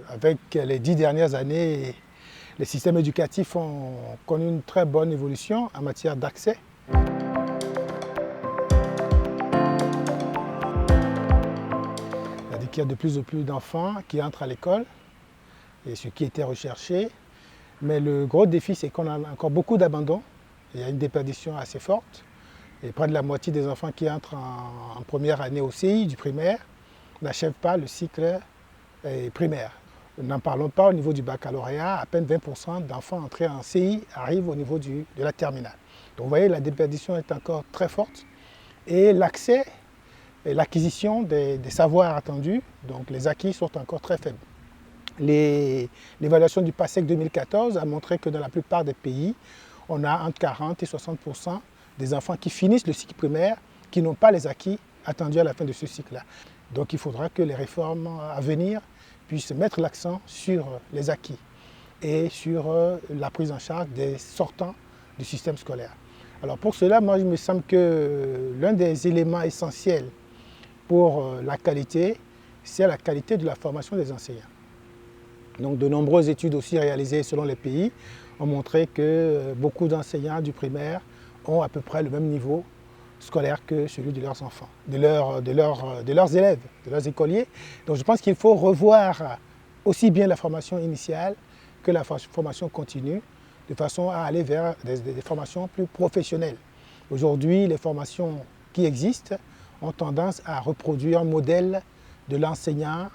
avec les 10 dernières années, les systèmes éducatifs ont connu une très bonne évolution en matière d'accès. Il y a de plus en plus d'enfants qui entrent à l'école, et ce qui était recherché. Mais le gros défi, c'est qu'on a encore beaucoup d'abandon. Il y a une déperdition assez forte. Et près de la moitié des enfants qui entrent en première année au CI du primaire n'achèvent pas le cycle primaire. N'en parlons pas au niveau du baccalauréat, à peine 20% d'enfants entrés en CI arrivent au niveau de la terminale. Donc vous voyez, la déperdition est encore très forte et l'accès et l'acquisition des savoirs attendus, donc les acquis sont encore très faibles. L'évaluation du PASSEC 2014 a montré que dans la plupart des pays, on a entre 40 et 60% des enfants qui finissent le cycle primaire qui n'ont pas les acquis attendus à la fin de ce cycle-là. Donc il faudra que les réformes à venir puissent mettre l'accent sur les acquis et sur la prise en charge des sortants du système scolaire. Alors pour cela, moi, il me semble que l'un des éléments essentiels pour la qualité, c'est la qualité de la formation des enseignants. Donc de nombreuses études aussi réalisées selon les pays ont montré que beaucoup d'enseignants du primaire ont à peu près le même niveau scolaire que celui de leurs enfants, de leurs élèves, de leurs écoliers. Donc je pense qu'il faut revoir aussi bien la formation initiale que la formation continue, de façon à aller vers des formations plus professionnelles. Aujourd'hui, les formations qui existent ont tendance à reproduire un modèle de l'enseignant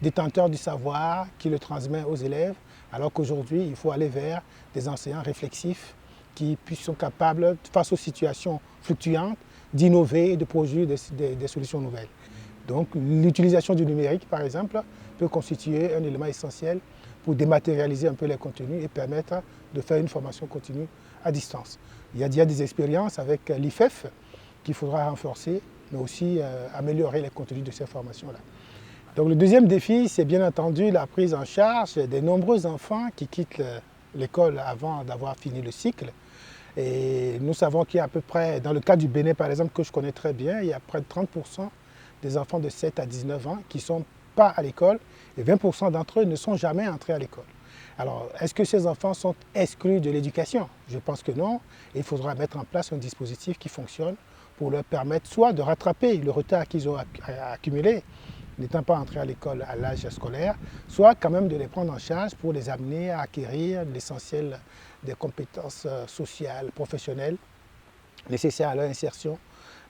détenteur du savoir qui le transmet aux élèves, alors qu'aujourd'hui, il faut aller vers des enseignants réflexifs qui sont capables, face aux situations fluctuantes, d'innover et de produire des solutions nouvelles. Donc l'utilisation du numérique, par exemple, peut constituer un élément essentiel pour dématérialiser un peu les contenus et permettre de faire une formation continue à distance. Il y a déjà des expériences avec l'IFEF qu'il faudra renforcer, mais aussi améliorer les contenus de ces formations-là. Donc le deuxième défi, c'est bien entendu la prise en charge des nombreux enfants qui quittent l'école avant d'avoir fini le cycle. Et nous savons qu'il y a à peu près, dans le cas du Bénin par exemple, que je connais très bien, il y a près de 30% des enfants de 7 à 19 ans qui ne sont pas à l'école et 20% d'entre eux ne sont jamais entrés à l'école. Alors, est-ce que ces enfants sont exclus de l'éducation? Je pense que non. Il faudra mettre en place un dispositif qui fonctionne pour leur permettre soit de rattraper le retard qu'ils ont accumulé, n'étant pas entrés à l'école à l'âge scolaire, soit quand même de les prendre en charge pour les amener à acquérir l'essentiel des compétences sociales, professionnelles, nécessaires à leur insertion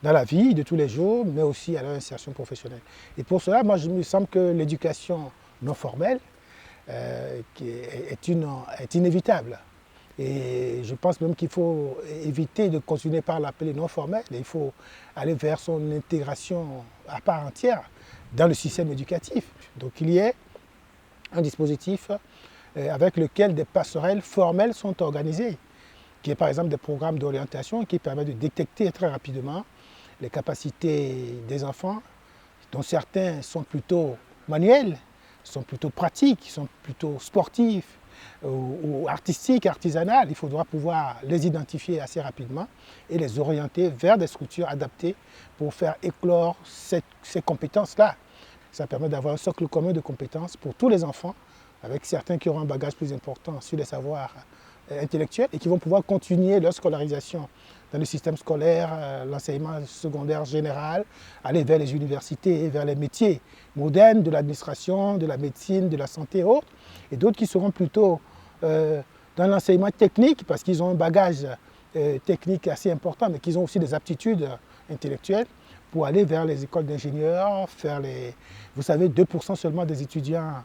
dans la vie de tous les jours, mais aussi à leur insertion professionnelle. Et pour cela, moi, il me semble que l'éducation non formelle est inévitable. Et je pense même qu'il faut éviter de continuer par l'appeler non formel. Il faut aller vers son intégration à part entière dans le système éducatif. Donc il y a un dispositif avec lequel des passerelles formelles sont organisées, qui est par exemple des programmes d'orientation qui permettent de détecter très rapidement les capacités des enfants, dont certains sont plutôt manuels, sont plutôt pratiques, sont plutôt sportifs ou artistiques, artisanales. Il faudra pouvoir les identifier assez rapidement et les orienter vers des structures adaptées pour faire éclore ces compétences-là. Ça permet d'avoir un socle commun de compétences pour tous les enfants, avec certains qui auront un bagage plus important sur les savoirs intellectuels et qui vont pouvoir continuer leur scolarisation dans le système scolaire, l'enseignement secondaire général, aller vers les universités et vers les métiers modernes de l'administration, de la médecine, de la santé et autres, et d'autres qui seront plutôt dans l'enseignement technique parce qu'ils ont un bagage technique assez important, mais qu'ils ont aussi des aptitudes intellectuelles pour aller vers les écoles d'ingénieurs, Vous savez, 2% seulement des étudiants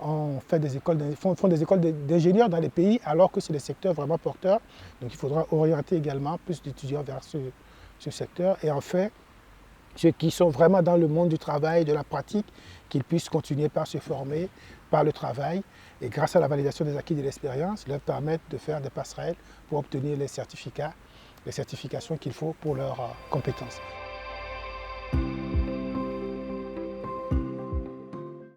font des écoles d'ingénieurs dans les pays, alors que c'est des secteurs vraiment porteurs. Donc il faudra orienter également plus d'étudiants vers ce secteur. Et enfin, ceux qui sont vraiment dans le monde du travail, de la pratique, qu'ils puissent continuer par se former, par le travail, et grâce à la validation des acquis de l'expérience, leur permettre de faire des passerelles pour obtenir les certifications qu'il faut pour leurs compétences.